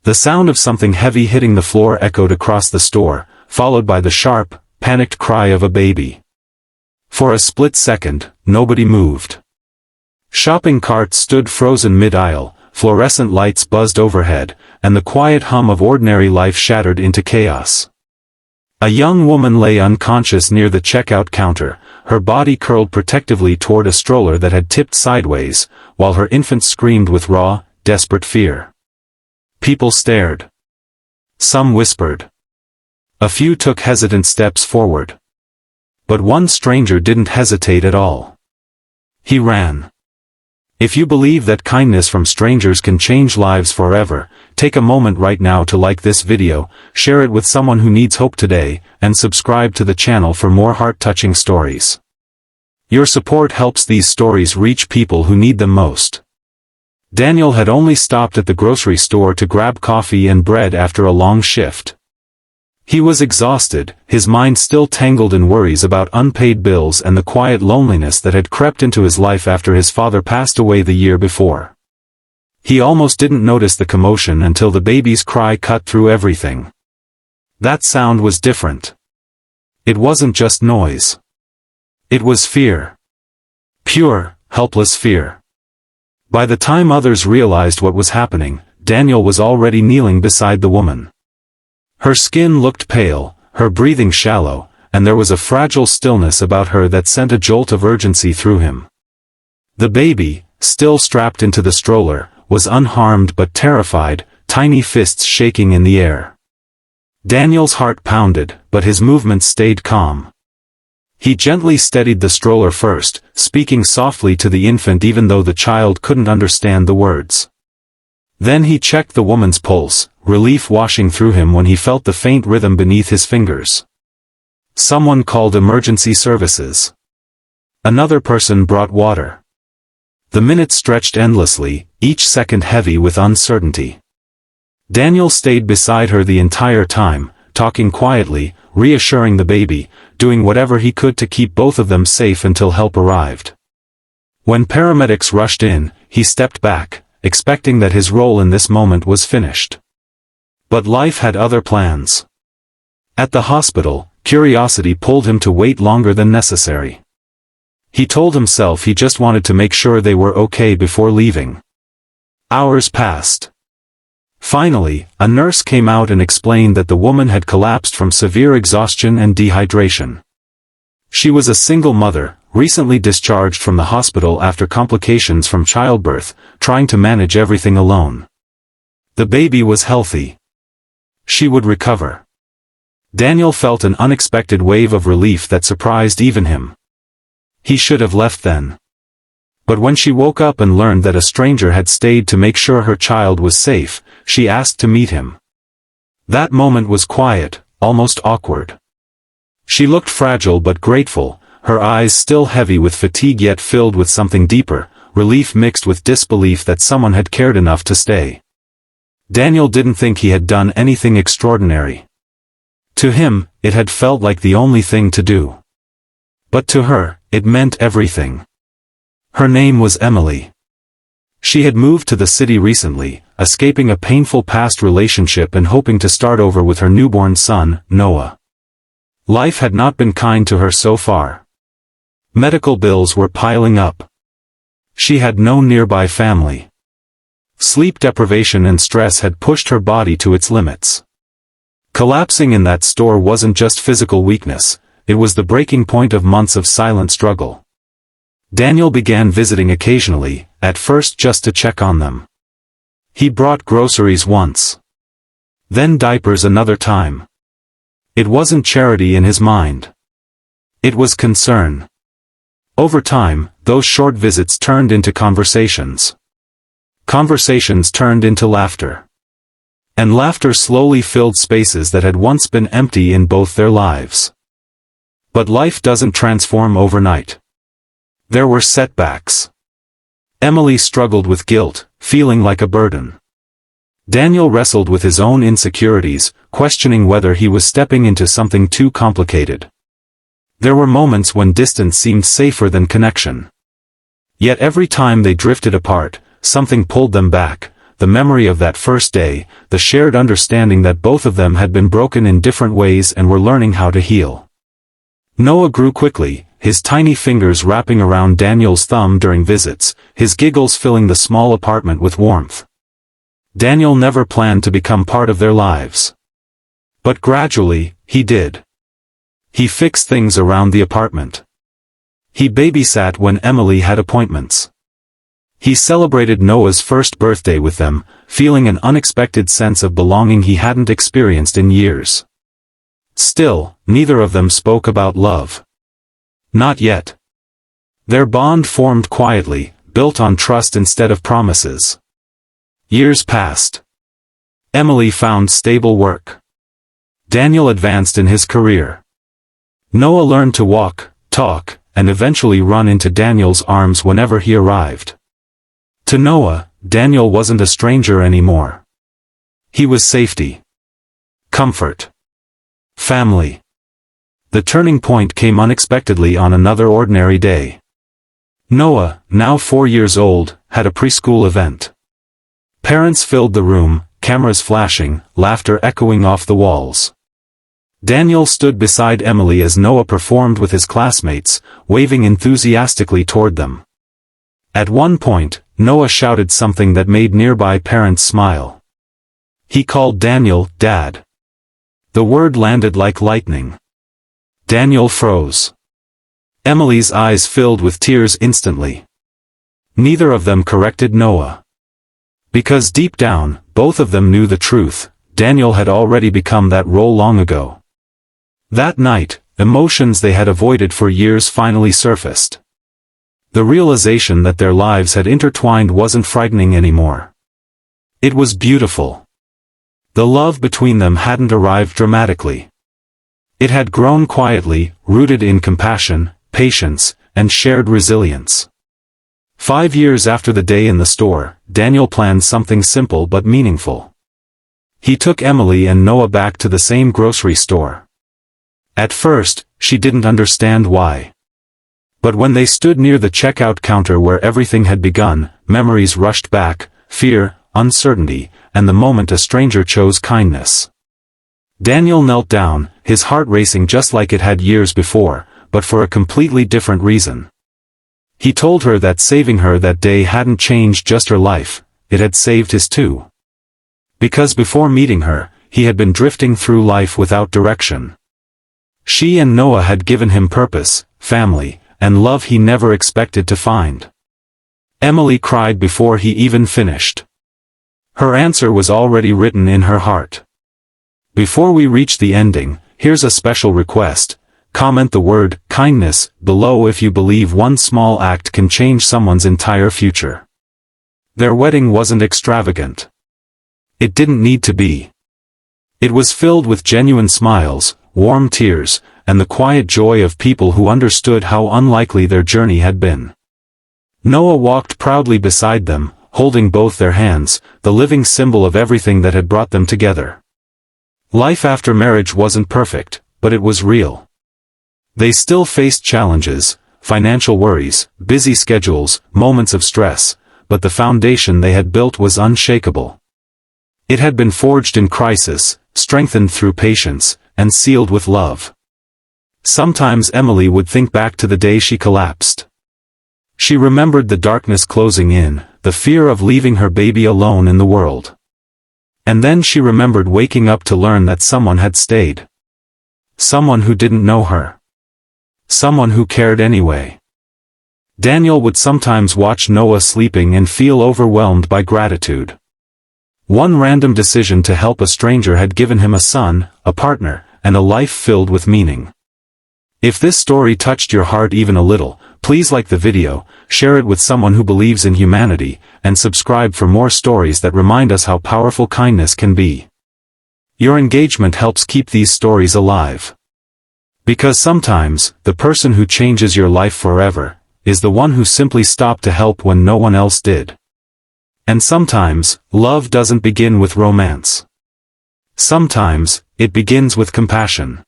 The sound of something heavy hitting the floor echoed across the store, followed by the sharp, panicked cry of a baby. For a split second, nobody moved. Shopping carts stood frozen mid-aisle, fluorescent lights buzzed overhead, and the quiet hum of ordinary life shattered into chaos. A young woman lay unconscious near the checkout counter, her body curled protectively toward a stroller that had tipped sideways, while her infant screamed with raw, desperate fear. People stared. Some whispered. A few took hesitant steps forward. But one stranger didn't hesitate at all. He ran. If you believe that kindness from strangers can change lives forever, take a moment right now to like this video, share it with someone who needs hope today, and subscribe to the channel for more heart-touching stories. Your support helps these stories reach people who need them most. Daniel had only stopped at the grocery store to grab coffee and bread after a long shift. He was exhausted, his mind still tangled in worries about unpaid bills and the quiet loneliness that had crept into his life after his father passed away the year before. He almost didn't notice the commotion until the baby's cry cut through everything. That sound was different. It wasn't just noise. It was fear. Pure, helpless fear. By the time others realized what was happening, Daniel was already kneeling beside the woman. Her skin looked pale, her breathing shallow, and there was a fragile stillness about her that sent a jolt of urgency through him. The baby, still strapped into the stroller, was unharmed but terrified, tiny fists shaking in the air. Daniel's heart pounded, but his movements stayed calm. He gently steadied the stroller first, speaking softly to the infant even though the child couldn't understand the words. Then he checked the woman's pulse, relief washing through him when he felt the faint rhythm beneath his fingers. Someone called emergency services. Another person brought water. The minutes stretched endlessly, each second heavy with uncertainty. Daniel stayed beside her the entire time, talking quietly, reassuring the baby, doing whatever he could to keep both of them safe until help arrived. When paramedics rushed in, he stepped back, expecting that his role in this moment was finished. But life had other plans. At the hospital, curiosity pulled him to wait longer than necessary. He told himself he just wanted to make sure they were okay before leaving. Hours passed. Finally, a nurse came out and explained that the woman had collapsed from severe exhaustion and dehydration. She was a single mother, recently discharged from the hospital after complications from childbirth, trying to manage everything alone. The baby was healthy. She would recover. Daniel felt an unexpected wave of relief that surprised even him. He should have left then. But when she woke up and learned that a stranger had stayed to make sure her child was safe, she asked to meet him. That moment was quiet, almost awkward. She looked fragile but grateful, her eyes still heavy with fatigue yet filled with something deeper, relief mixed with disbelief that someone had cared enough to stay. Daniel didn't think he had done anything extraordinary. To him, it had felt like the only thing to do. But to her, it meant everything. Her name was Emily. She had moved to the city recently, escaping a painful past relationship and hoping to start over with her newborn son, Noah. Life had not been kind to her so far. Medical bills were piling up. She had no nearby family. Sleep deprivation and stress had pushed her body to its limits. Collapsing in that store wasn't just physical weakness, it was the breaking point of months of silent struggle. Daniel began visiting occasionally, at first just to check on them. He brought groceries once. Then diapers another time. It wasn't charity in his mind. It was concern. Over time, those short visits turned into conversations. Conversations turned into laughter. And laughter slowly filled spaces that had once been empty in both their lives. But life doesn't transform overnight. There were setbacks. Emily struggled with guilt, feeling like a burden. Daniel wrestled with his own insecurities, questioning whether he was stepping into something too complicated. There were moments when distance seemed safer than connection. Yet every time they drifted apart, something pulled them back, the memory of that first day, the shared understanding that both of them had been broken in different ways and were learning how to heal. Noah grew quickly, his tiny fingers wrapping around Daniel's thumb during visits, his giggles filling the small apartment with warmth. Daniel never planned to become part of their lives. But gradually, he did. He fixed things around the apartment. He babysat when Emily had appointments. He celebrated Noah's first birthday with them, feeling an unexpected sense of belonging he hadn't experienced in years. Still, neither of them spoke about love. Not yet. Their bond formed quietly, built on trust instead of promises. Years passed. Emily found stable work. Daniel advanced in his career. Noah learned to walk, talk, and eventually run into Daniel's arms whenever he arrived. To Noah, Daniel wasn't a stranger anymore. He was safety. Comfort. Family. The turning point came unexpectedly on another ordinary day. Noah, now 4 years old, had a preschool event. Parents filled the room, cameras flashing, laughter echoing off the walls. Daniel stood beside Emily as Noah performed with his classmates, waving enthusiastically toward them. At one point, Noah shouted something that made nearby parents smile. He called Daniel, Dad. The word landed like lightning. Daniel froze. Emily's eyes filled with tears instantly. Neither of them corrected Noah. Because deep down, both of them knew the truth, Daniel had already become that role long ago. That night, emotions they had avoided for years finally surfaced. The realization that their lives had intertwined wasn't frightening anymore. It was beautiful. The love between them hadn't arrived dramatically. It had grown quietly, rooted in compassion, patience, and shared resilience. 5 years after the day in the store, Daniel planned something simple but meaningful. He took Emily and Noah back to the same grocery store. At first, she didn't understand why. But when they stood near the checkout counter where everything had begun, memories rushed back, fear, uncertainty, and the moment a stranger chose kindness. Daniel knelt down, his heart racing just like it had years before, but for a completely different reason. He told her that saving her that day hadn't changed just her life, it had saved his too. Because before meeting her, he had been drifting through life without direction. She and Noah had given him purpose, family, and love he never expected to find. Emily cried before he even finished. Her answer was already written in her heart. Before we reach the ending, here's a special request. Comment the word kindness below if you believe one small act can change someone's entire future. Their wedding wasn't extravagant. It didn't need to be. It was filled with genuine smiles, warm tears, and the quiet joy of people who understood how unlikely their journey had been. Noah walked proudly beside them, holding both their hands, the living symbol of everything that had brought them together. Life after marriage wasn't perfect, but it was real. They still faced challenges, financial worries, busy schedules, moments of stress, but the foundation they had built was unshakable. It had been forged in crisis, strengthened through patience, and sealed with love. Sometimes Emily would think back to the day she collapsed. She remembered the darkness closing in, the fear of leaving her baby alone in the world. And then she remembered waking up to learn that someone had stayed. Someone who didn't know her. Someone who cared anyway. Daniel would sometimes watch Noah sleeping and feel overwhelmed by gratitude. One random decision to help a stranger had given him a son, a partner, and a life filled with meaning. If this story touched your heart even a little, please like the video, share it with someone who believes in humanity, and subscribe for more stories that remind us how powerful kindness can be. Your engagement helps keep these stories alive. Because sometimes, the person who changes your life forever, is the one who simply stopped to help when no one else did. And sometimes, love doesn't begin with romance. Sometimes, it begins with compassion.